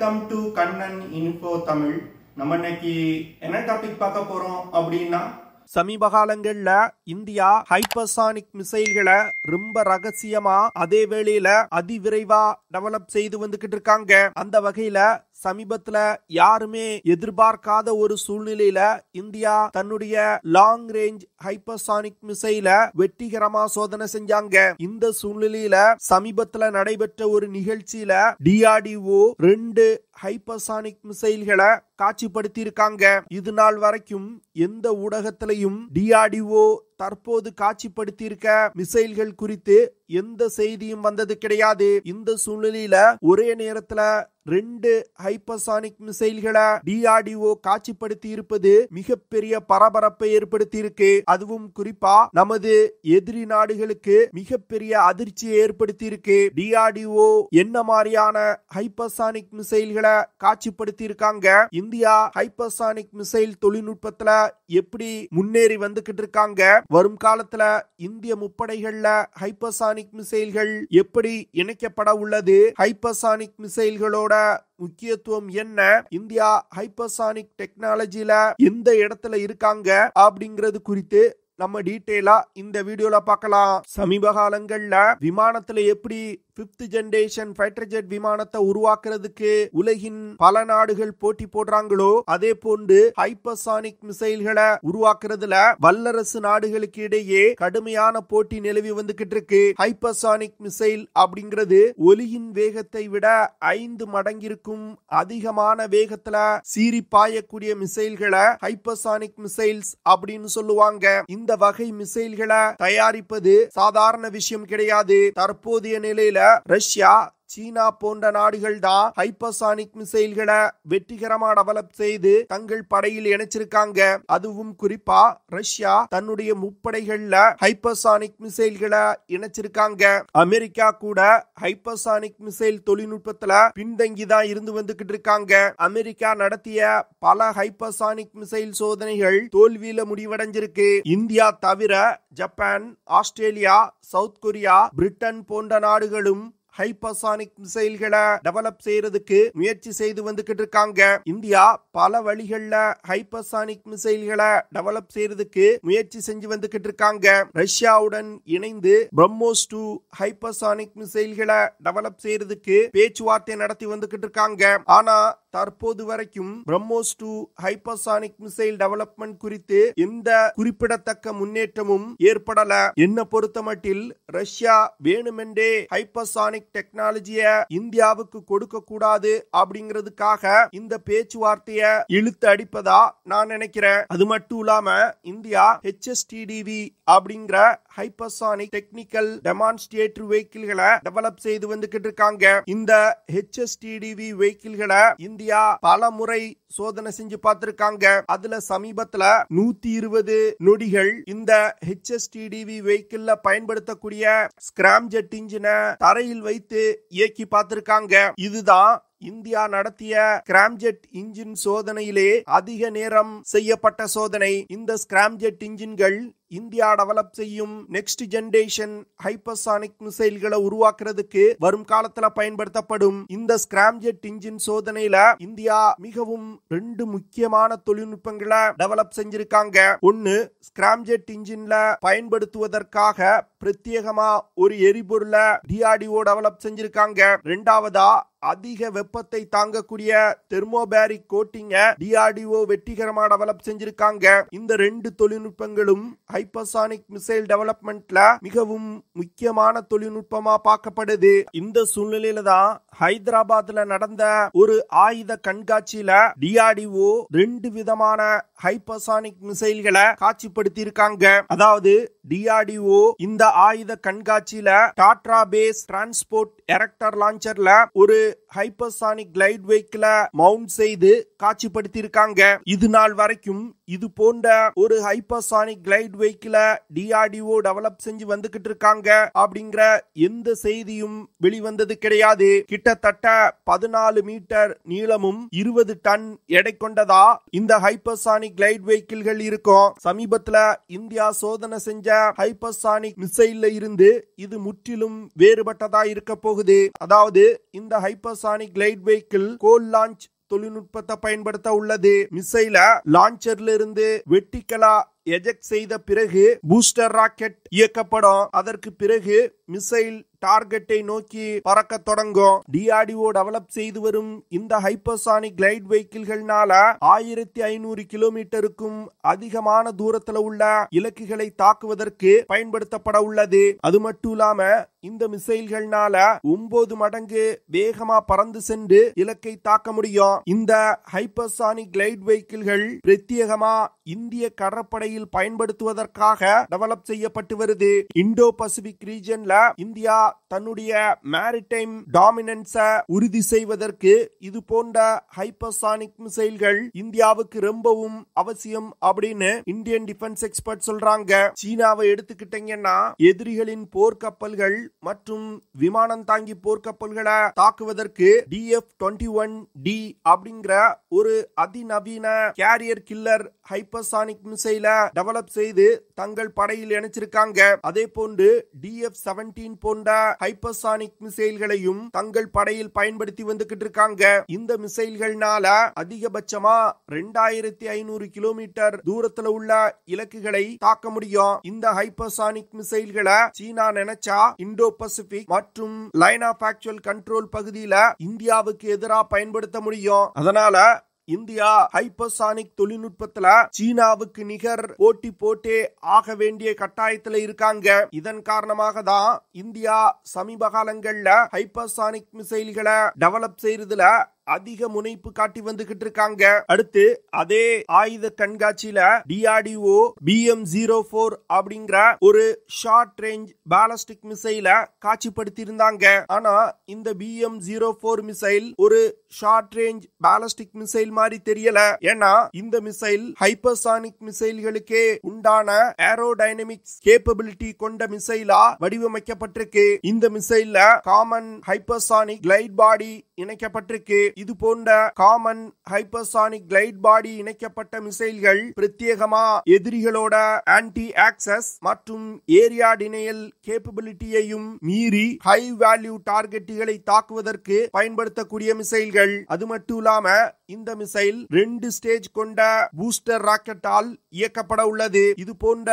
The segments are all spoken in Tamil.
Welcome to Kannan info Tamil. நம்ம இன்னைக்கு என்ன டாபிக் பார்க்க போறோம் அப்படின்னா, சமீப காலங்கள்ல இந்தியா ஹைப்பர்சானிக் மிசைல்களை ரொம்ப ரகசியமா அதே வேளையில அதிவிரைவா டெவலப் செய்து வந்துகிட்டு இருக்காங்க. அந்த வகையில சமீபத்துல யாருமே எதிர்பார்க்காத ஒரு சூழ்நிலையில இந்தியா தன்னுடைய லாங் ரேஞ்ச் ஹைப்பர்சானிக் மிசைல வெற்றிகரமா சோதனை செஞ்சாங்க. இந்த சூழ்நிலையில சமீபத்துல நடைபெற்ற ஒரு நிகழ்ச்சியில DRDO 2 ஹைப்பர்சானிக் மிசைல்களை காட்சிப்படுத்தி இருக்காங்க. இது நாள் வரைக்கும் எந்த ஊடகத்திலையும் DRDO தற்போது காட்சிப்படுத்தி இருக்க மிசைல்கள் குறித்து எந்த செய்தியும் வந்தது கிடையாது. இந்த சூழ்நிலையில ஒரே நேரத்துல 2 ஹைப்பர்சானிக் மிசைல்களை DRDO காட்சிப்படுத்தி இருப்பது மிகப்பெரிய பரபரப்பை ஏற்படுத்தி இருக்கு. அதுவும் குறிப்பா நமது எதிரி நாடுகளுக்கு மிகப்பெரிய அதிர்ச்சியை ஏற்படுத்தி இருக்கு. DRDO என்ன மாதிரியான ஹைப்பர்சானிக் மிசைல்களை காட்சிப்படுத்தி இருக்காங்க, இந்தியா ஹைப்பர்சானிக் மிசைல் தொழில்நுட்பத்துல எப்படி முன்னேறி வந்துகிட்டு இருக்காங்க, வரும் காலத்துல இந்திய முப்படைகள்ல ஹைப்பர்சானிக் மிசைல்கள் எப்படி இணைக்கப்பட உள்ளது, ஹைப்பர்சானிக் மிசைல்களோட முக்கியத்துவம் என்ன, இந்தியா ஹைப்பர்சானிக் டெக்னாலஜில எந்த இடத்துல இருக்காங்க அப்படிங்கிறது குறித்து நம்ம டீடைலா இந்த வீடியோல பார்க்கலாம். சமீப காலங்கள்ல விமானத்துல எப்படி 5th ஜெனரேஷன் ஃபைட்டர் ஜெட் விமானத்தை உருவாக்குறதுக்கு உலகின் பல நாடுகள் போட்டி போடுறாங்களோ, அதே போன்று ஹைப்பர்சானிக் மிசைல்களை உருவாக்குறதுல வல்லரசு நாடுகளுக்கு இடையே கடுமையான போட்டி நிலவி வந்துகிட்டு இருக்கு. ஹைப்பர்சானிக் மிசைல் அப்படிங்கிறது ஒலியின் வேகத்தை விட 5 மடங்கிற்கும் அதிகமான வேகத்துல சீறி பாயக்கூடிய மிசைல்களை ஹைப்பர்சானிக் மிசைல்ஸ் அப்படின்னு சொல்லுவாங்க. இந்த வகை மிசைல்களை தயாரிப்பது சாதாரண விஷயம் கிடையாது. தற்போதைய நிலையில ரஷ்யா, சீனா போன்ற நாடுகள் தான் ஹைப்பர்சானிக் மிசைல்களை வெற்றிகரமா டெவலப் செய்து தங்கள் படையில் இணைச்சிருக்காங்க. அதுவும் குறிப்பா ரஷ்யா தன்னுடைய முப்படைகள்ல ஹைப்பர்சானிக் மிசைல்களை இணைச்சிருக்காங்க. அமெரிக்கா கூட ஹைப்பர்சானிக் மிசைல் தொழில்நுட்பத்துல பின்தங்கி தான் இருந்து வந்துகிட்டு இருக்காங்க. அமெரிக்கா நடத்திய பல ஹைப்பர்சானிக் மிசைல் சோதனைகள் தோல்வியில முடிவடைஞ்சிருக்கு. இந்தியா தவிர Japan, Australia, south Korea, Britain போன்ற நாடுகளும் ஹைப்பர்சானிக் மிசைல்களை டெவலப் செய்யறதுக்கு முயற்சி செய்து வந்துகிட்டு இருக்காங்க. இந்தியா பல வழிகள்ல ஹைப்பர்சானிக் மிசைல்களை டெவலப் செய்யறதுக்கு முயற்சி செஞ்சு வந்துகிட்டு இருக்காங்க. ரஷ்யாவுடன் இணைந்து பிரம்மோஸ் 2 ஹைப்பர்சானிக் மிசைல்களை டெவலப் செய்யறதுக்கு பேச்சுவார்த்தை நடத்தி வந்துகிட்டு இருக்காங்க. ஆனா தற்போது வரைக்கும் பிரம்மோஸ் 2 ஹைப்பர்சானிக் மிசைல் டெவலப்மெண்ட் குறித்து எந்த குறிப்பிடத்தக்க முன்னேற்றமும் ஏற்படல. என்ன பொறுத்தமட்டில் ரஷ்யா வேணுமென்றே ஹைப்பர்சானிக் டெக்னாலஜிய இந்தியாவுக்கு கொடுக்க கூடாது அப்படிங்கிறதுக்காக இந்த பேச்சுவார்த்தையை இழுத்து அடிப்பதா நான் நினைக்கிறேன். அது மட்டும் இல்லாம இந்தியா HSTDV அப்படிங்கிற ஹைப்பர்சானிக் டெக்னிக்கல் டெமான்ஸ்ட்ரேட்டர் வெஹிக்கிள்களை டெவலப் செய்து வந்துகிட்டு இருக்காங்க. இந்த HSTDV வெஹிக்கிள்களை இந்தியா பல முறை சோதனை செஞ்சு பார்த்திருக்காங்க. அதுல சமீபத்துல 120 நொடிகள் இந்த HSTDV வெஹிக்கிள்ல பயன்படுத்தக்கூடிய ஸ்கிராம்ஜெட் இன்ஜினை தரையில் வைத்து இயக்கி பார்த்திருக்காங்க. இதுதான் இந்தியா நடத்திய ஸ்கிராம்ஜெட் இன்ஜின் சோதனையிலே அதிக நேரம் செய்யப்பட்ட சோதனை. இந்த ஸ்கிராம்ஜெட் இன்ஜின்கள் இந்தியா டெவலப் செய்யும் நெக்ஸ்ட் ஜெனரேஷன் ஹைப்பர்சானிக் மிசைல்களை உருவாக்குறதுக்கு வரும் காலத்துல பயன்படுத்தப்படும். இந்த ஸ்கிராம்ஜெட் இன்ஜின் சோதனையில இந்தியா மிகவும் 2 முக்கியமான தொழில்நுட்பங்களை டெவலப் செஞ்சிருக்காங்க. ஒன்னு, ஸ்கிராம்ஜெட் இன்ஜின்ல பயன்படுத்துவதற்காக பிரத்யேகமா ஒரு எரிபொருளை DRDO டெவலப் செஞ்சிருக்காங்க. இரண்டாவதா, அதிக வெப்பத்தை தாங்கக்கூடிய தெர்மோபேரிக் கோட்டிங்க DRDO வெற்றிகரமா டெவலப் செஞ்சிருக்காங்க. இந்த 2 தொழில்நுட்பங்களும் ஹைப்பர்சானிக் மிசைல் டெவலப்மெண்ட்ல மிகவும் முக்கியமான தொழில்நுட்பமா பார்க்கப்படுது. இந்த சூழ்நிலையில தான் ஹைதராபாத்ல நடந்த ஒரு ஆயுத கண்காட்சியில DRDO 2 விதமான ஹைப்பர்சானிக் மிசைல்களை காட்சிப்படுத்தி இருக்காங்க. அதாவது DRDO இந்த ஆயுத கண்காட்சியில டாட்ரா பேஸ் டிரான்ஸ்போர்ட் எரக்டர் லான்ச்சர்ல ஒரு ஹைப்பர்சானிக் கிளைட் வெஹிக்கிள மவுண்ட் செய்து காட்சிப்படுத்தி இருக்காங்க. இது நாள் வரைக்கும் இது போன்ற ஒரு ஹைப்பர்சானிக் கிளைட் வெஹிக்கிள DRDO டெவலப் செஞ்சு வந்துகிட்டு இருக்காங்க அப்படிங்கிற எந்த செய்தியும் வெளிவந்தது கிடையாது. கிட்டத்தட்ட 14 மீட்டர் நீளமும் 20 டன் எடை கொண்டதா இந்த ஹைப்பர்சானிக் கிளைட் வெஹிக்கிள்கள் இருக்கும். சமீபத்துல இந்தியா சோதனை செஞ்ச ஹைப்பர்சானிக் மிசைல்ல இருந்து இது முற்றிலும் வேறுபட்டதா இருக்க போகுது. அதாவது இந்த ஹைப்பர்சானிக் கிளைட் வெஹிக்கிள் கோல் லான்ச் தொழில்நுட்பத்தை பயன்படுத்த உள்ளது. மிசைல லான்ச்சர்ல இருந்து வெர்டிகலா எஜெக்ட் செய்த பிறகு பூஸ்டர் ராக்கெட் இயக்கப்படும். அதற்கு பிறகு மிசைல் டார்கெட்டை நோக்கி பறக்க தொடங்கும். DRDO டெவலப் செய்து வரும் இந்த ஹைப்பர்சானிக் கிளைட் வெஹிக்கிள்கள்னால 1500 கிலோமீட்டருக்கும் அதிகமான தூரத்துல உள்ள இலக்குகளை தாக்குவதற்கு பயன்படுத்தப்பட உள்ளது. அது மட்டும் இல்லாம இந்த மிசைல்கள்னால 9 மடங்கு வேகமா பறந்து சென்று இலக்கை தாக்க முடியும். இந்த ஹைப்பர்சானிக் கிளைட் வெஹிக்கிள்கள் பிரத்யேகமா இந்திய கடற்படையில் பயன்படுத்துவதற்காக டெவலப் செய்யப்பட்டு வருது. இந்தோ பசிபிக் ரீஜன்ல இந்தியா தன்னுடைய மேரிடைம் டாமினன்ஸ உறுதி செய்வதற்கு இது போன்ற ஹைப்பர்சானிக் மிசைல்கள் இந்தியாவுக்கு ரொம்பவும் அவசியம் அப்படின்னு இந்தியன் டிஃபென்ஸ் எக்ஸ்பர்ட் சொல்றாங்க. சீனாவை எடுத்துக்கிட்டீங்கன்னா எதிரிகளின் போர்க்கப்பல்கள் மற்றும் விமானம் தாங்கி போர்க்கப்பல்களை தாக்குவதற்கு DF-21D அப்படிங்கிற ஒரு அதிநவீன கேரியர் கில்லர் ஹைப்பர்சானிக் மிசைல டெவலப் செய்து தங்கள் படையில் இணைச்சிருக்காங்க. அதே போன்று DF-17 போன்ற ஹைப்பர்சானிக் மிசைல்களையும் தங்கள் படையில் பயன்படுத்தி வந்துகிட்டு இருக்காங்க. இந்த மிசைல்கள்னால அதிகபட்சமா 2500 கிலோமீட்டர் தூரத்துல உள்ள இலக்குகளை தாக்க முடியும். இந்த ஹைப்பர்சானிக் மிசைல்களை சீனா நினைச்சா இந்தோ பசிபிக் மற்றும் லைன் ஆஃப் ஆக்சுவல் கண்ட்ரோல் பகுதியில இந்தியாவுக்கு எதிராக பயன்படுத்த முடியும். அதனால இந்தியா ஹைப்பர்சானிக் தொழில்நுட்பத்துல சீனாவுக்கு நிகர் போட்டி போட்டே ஆக வேண்டிய கட்டாயத்துல இருக்காங்க. இதன் காரணமாக தான் இந்தியா சமீப காலங்கள்ல ஹைப்பர்சானிக் மிசைல்களை டெவலப் செய்யறதுல அதிக முனைப்பு காட்டி வந்துகிட்டு இருக்காங்க. அடுத்து அதே ஆயுத கண்காட்சியில DRDO BM-04 அப்படிங்கிற ஒரு ஷார்ட் ரேஞ்ச் பாலிஸ்டிக் மிசைல காட்சிப்படுத்தி இருந்தாங்க. ஆனா இந்த BM-04 மிசைல் ஒரு ஷார்ட் ரேஞ்ச் பாலிஸ்டிக் மிசைல் மாதிரி தெரியல. ஏன்னா இந்த மிசைல் ஹைப்பர்சானிக் மிசைல்களுக்கே உண்டான ஏரோடைனமிக்ஸ் கேப்பபிலிட்டி கொண்ட மிசைலா வடிவமைக்கப்பட்டிருக்கு. இந்த மிசைல்ல காமன் ஹைப்பர்சானிக் கிளைட் பாடி இணைக்கப்பட்டிருக்கு. இது போன்ற காமன் ஹைப்பர்சானிக் கிளைட் பாடி இணைக்கப்பட்ட மிசைல்கள் பிரத்யேகமா எதிரிகளோட ஆன்டி ஆக்சஸ் மற்றும் ஏரியா டினையல் கேப்பபிலிட்டியையும் மீறி ஹை வேல்யூ டார்கெட்டுகளை தாக்குவதற்கு பயன்படுத்தக்கூடிய மிசைல்கள். அது மட்டும் இல்லாம இந்த மிசைல் 2 ஸ்டேஜ் கொண்ட பூஸ்டர் ராக்கெட்டால் இயக்கப்பட உள்ளது. இது போன்ற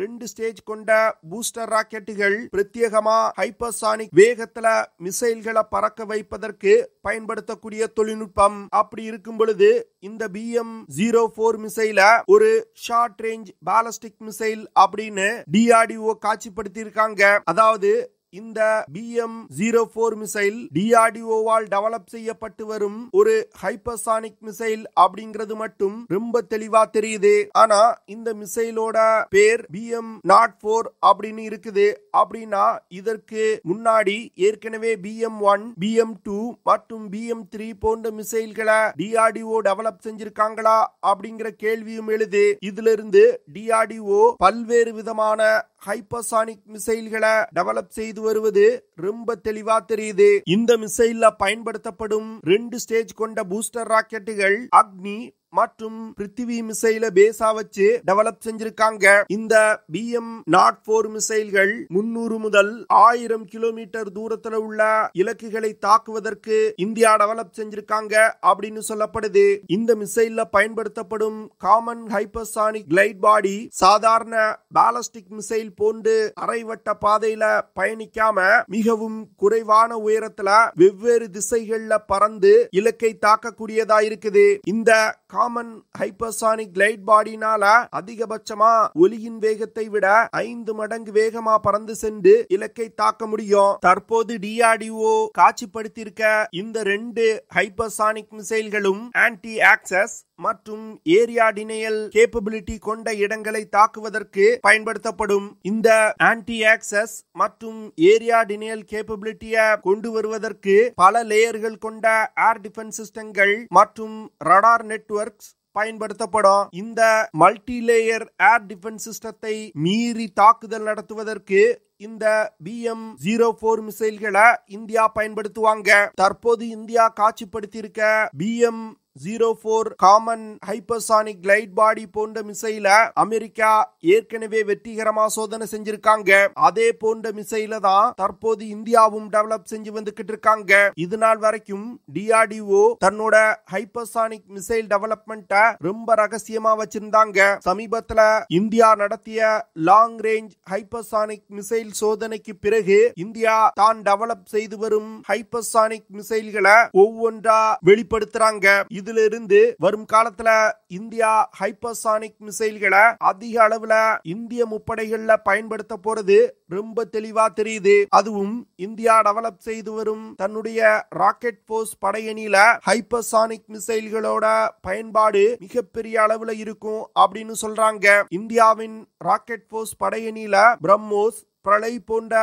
2 ஸ்டேஜ் கொண்ட பூஸ்டர் ராக்கெட்டுகள் பிரத்யேகமா ஹைப்பர்சானிக் வேகத்துல மிசைல்களை பறக்க வைப்பதற்கு பயன்படுத்தக்கூடிய தொழில்நுட்பம். அப்படி இருக்கும் பொழுது இந்த BM-04 மிசைல ஒரு ஷார்ட் ரேஞ்ச் பாலிஸ்டிக் மிசைல் அப்படின்னு DRDO காட்சிப்படுத்தி இருக்காங்க. அதாவது இந்த BM-04 மிசைல் DRDO-வால் டெவலப் செய்யப்பட்டு வரும் ஒரு ஹைப்பர்சானிக் மிசைல் அப்படிங்கிறது மட்டும் ரொம்ப தெளிவா தெரியுது. ஆனா இந்த மிசைலோட பேர் BM-04 அப்படின்னு இருக்குது. அப்படின்னா இதற்கு முன்னாடி ஏற்கனவே BM-1, BM-2 மற்றும் BM-3 போன்ற மிசைல்களை DRDO டெவலப் செஞ்சிருக்காங்களா அப்படிங்கிற கேள்வியும் எழுது. இதுல இருந்து DRDO பல்வேறு விதமான ஹைப்பர்சானிக் மிசைல்களை டெவலப் செய்து வருவது ரொம்ப தெளிவா தெரியுது. இந்த மிசைல்ல பயன்படுத்தப்படும் 2 ஸ்டேஜ் கொண்ட பூஸ்டர் ராக்கெட்டுகள் அக்னி மற்றும் பிருத்திவி மிசைல பேஸா வச்சு டெவலப் செஞ்சிருக்காங்க. இந்த BM-04 மிசைல்கள் 300 முதல் 1000 கிலோமீட்டர் தூரத்துல உள்ள இலக்குகளை தாக்குவதற்கு இந்தியா டெவலப் செஞ்சிருக்காங்க அப்படின்னு சொல்லப்படுது. இந்த மிசைல்ல பயன்படுத்தப்படும் காமன் ஹைப்பர்சானிக் கிளைட் பாடி சாதாரண பாலிஸ்டிக் மிசைல் போன்று அரைவட்ட பாதையில பயணிக்காம மிகவும் குறைவான உயரத்துல வெவ்வேறு திசைகள்ல பறந்து இலக்கை தாக்கக்கூடியதா இருக்குது. இந்த காமன் ஹைப்பர்சானிக் கிளைட் பாடினால அதிகபட்சமா ஒலியின் வேகத்தை விட 5 மடங்கு வேகமா பறந்து சென்று இலக்கை தாக்க முடியும். தற்போது DRDO காட்சிப்படுத்தியிருக்க இந்த 2 ஹைப்பர்சானிக் மிசைல்களும் ஆன்டி ஆக்சஸ் மற்றும் ஏரியா டினையல் கேப்பபிலிட்டி கொண்ட இடங்களை தாக்குவதற்கு பயன்படுத்தப்படும். இந்த ஆன்டி ஆக்சஸ் மற்றும் ஏரியா டினையல் கேப்பபிலிட்டியை கொண்டு வருவதற்கு பல லேயர்கள் கொண்ட ஏர் டிஃபென்ஸ் சிஸ்டங்கள் மற்றும் ரடார் நெட்வொர்க்ஸ் பயன்படுத்தப்படும். இந்த மல்டி லேயர் ஏர் டிஃபென்ஸ் சிஸ்டத்தை மீறி தாக்குதல் நடத்துவதற்கு இந்த BM-04 மிசைல்களை இந்தியா பயன்படுத்துவாங்க. தற்போது இந்தியா காட்சிப்படுத்தியிருக்க BM 04 common hypersonic glide body போன்ற மிசைல அமெரிக்கா ஏற்கனவே வெற்றிகரமா சோதனை செஞ்சிருக்காங்க. அதே போன்ற மிசைல தான் தற்போது இந்தியாவும் டெவலப் செஞ்சு வந்துகிட்டு இருக்காங்க. இது நாள் வரைக்கும் DRDO தன்னோட ஹைப்பர்சானிக் மிசைல் டெவலப்மெண்ட்ட ரொம்ப ரகசியமா வச்சிருந்தாங்க. சமீபத்துல இந்தியா நடத்திய லாங் ரேஞ்ச் ஹைப்பர்சானிக் மிசைல் சோதனைக்கு பிறகு இந்தியா தான் டெவலப் செய்து வரும் ஹைப்பர்சானிக் மிசைல்களை ஒவ்வொன்றா வெளிப்படுத்துறாங்க. இதுல இருந்து வரும் காலத்துல இந்தியா ஹைப்பர்சானிக் மிசைல்களை அதிக அளவுல இந்திய முப்படைகள்ல பயன்படுத்த போறது ரொம்ப தெளிவா தெரியுது. அதுவும் இந்தியா டெவலப் செய்து வரும் தன்னுடைய ராக்கெட் போர்ஸ் படையணியில ஹைப்பர்சானிக் மிசைல்களோட பயன்பாடு மிகப்பெரிய அளவுல இருக்கும் அப்படின்னு சொல்றாங்க. இந்தியாவின் ராக்கெட் போர்ஸ் படையணியில பிரம்மோஸ், பிரளய் போன்ற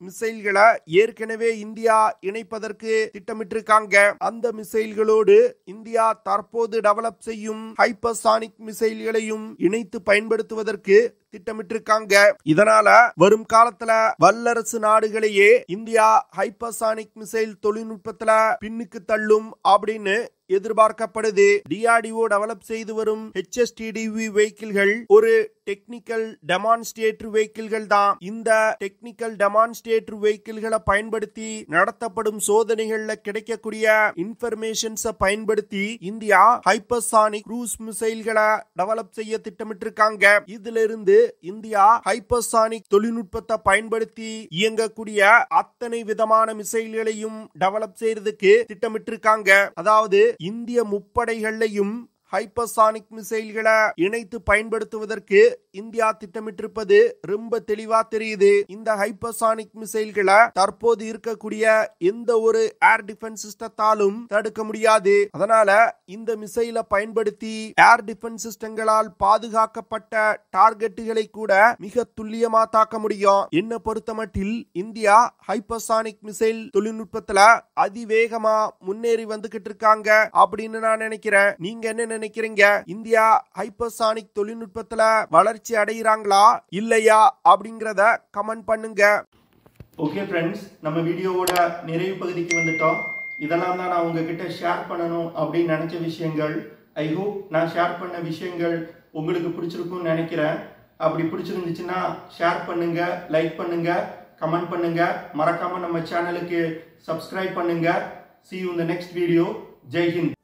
மிசைல்களை ஏற்கனவே இந்தியா இணைப்பதற்கு திட்டமிட்டிருக்காங்க. அந்த மிசைல்களோடு இந்தியா தற்போது டெவலப் செய்யும் ஹைப்பர்சானிக் மிசைல்களையும் இணைத்து பயன்படுத்துவதற்கு திட்டமிட்டிருக்காங்க. இதனால வரும் காலத்துல வல்லரசு நாடுகளையே இந்தியா ஹைப்பர்சானிக் மிசைல் தொழில்நுட்பத்துல பின்னுக்கு தள்ளும் அப்படின்னு எதிர்பார்க்கப்படுது. DRDO டெவலப் செய்து வரும் HSTDV வெஹிக்கிள்கள் ஒரு டெக்னிக்கல் டெமான்ஸ்ட்ரேட்டர் வெஹிக்கிள்கள் தான். இந்த டெக்னிக்கல் டெமான்ஸ்ட்ரேட்டர் வெஹிக்கிள்களை பயன்படுத்தி நடத்தப்படும் சோதனைகள்ல கிடைக்கக்கூடிய இன்ஃபர்மேஷன்ஸை பயன்படுத்தி இந்தியா ஹைப்பர்சானிக் க்ரூஸ் மிசைல்களை டெவலப் செய்ய திட்டமிட்டிருக்காங்க. இதுல இருந்து இந்தியா ஹைப்பர்சானிக் தொழில்நுட்பத்தை பயன்படுத்தி இயங்கக்கூடிய அத்தனை விதமான மிசைல்களையும் டெவலப் செய்யறதுக்கு திட்டமிட்டிருக்காங்க. அதாவது இந்திய முப்படைகளையும் ஹைப்பர்சானிக் மிசைல்களை இணைத்து பயன்படுத்துவதற்கு இந்தியா திட்டமிட்டிருப்பது ரொம்ப தெளிவா தெரியுது. இந்த ஹைப்பர்சானிக் மிசைல்களை தற்போது இருக்கக்கூடிய எந்த ஒரு ஏர் டிஃபென்ஸ் சிஸ்டத்தாலும் தடுக்க முடியாது. அதனால இந்த மிசைலை பயன்படுத்தி ஏர் டிஃபென்ஸ் சிஸ்டங்களால் பாதுகாக்கப்பட்ட டார்கெட்டுகளை கூட மிக துல்லியமா தாக்க முடியும். என்ன பொறுத்தமட்டில் இந்தியா ஹைப்பர்சானிக் மிசைல் தொழில்நுட்பத்துல அதிவேகமா முன்னேறி வந்துகிட்டு இருக்காங்க அப்படின்னு நான் நினைக்கிறேன். நீங்க என்ன நினைக்கிறீங்க? இந்தியா ஹைப்பர்சானிக் தொழில்நுட்பத்துல வளர்ச்சி அடைகிறாங்களா இல்லையா அப்படிங்கறத கமெண்ட் பண்ணுங்க. ஓகே ஃப்ரெண்ட்ஸ், நம்ம வீடியோவோட நிறைவு பகுதிக்கு வந்துட்டோம். இதெல்லாம் தான் நான் உங்ககிட்ட ஷேர் பண்ணணும் அப்படின்னு நினைச்ச விஷயங்கள். ஐ ஹோப் நான் ஷேர் பண்ண விஷயங்கள் உங்களுக்கு பிடிச்சிருக்கும்னு நினைக்கிறேன். அப்படி பிடிச்சிருந்துச்சுன்னா ஷேர் பண்ணுங்க, லைக் பண்ணுங்க, கமெண்ட் பண்ணுங்க. மறக்காம நம்ம சேனலுக்கு சப்ஸ்கிரைப் பண்ணுங்க. See you in the next video. Jai Hind.